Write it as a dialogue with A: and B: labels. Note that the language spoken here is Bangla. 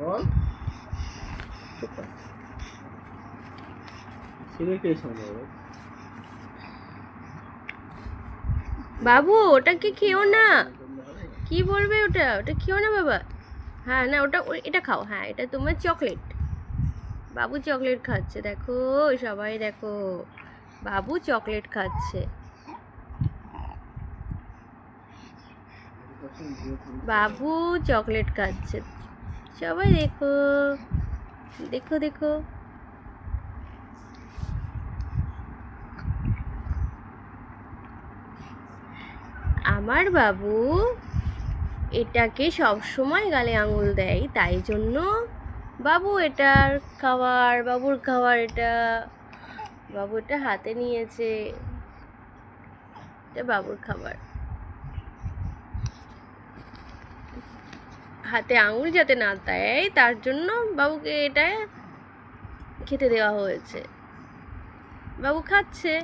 A: বল ছেলে কে সামনে
B: বাবু ওটাকে খেও না, কি বলবে ওটা, ওটা খেও না বাবা। হ্যাঁ না ওটা এটা খাও, হ্যাঁ এটা তোমার চকলেট। বাবু চকলেট খাচ্ছে, দেখো সবাই দেখো, বাবু চকলেট খাচ্ছে, বাবু চকলেট খাচ্ছে, সবাই দেখো দেখো দেখো। আমার বাবু এটাকে সব সময় গালে আঙুল দেয়, তাই জন্য বাবু এটার খাবার, বাবুর খাবার এটা, বাবু এটা হাতে নিয়েছে, এটা বাবুর খাবার। হাতে আঙুল যাতে না দেয় তার জন্য বাবুকে এটা খেতে দেওয়া হয়েছে, বাবু খাচ্ছে।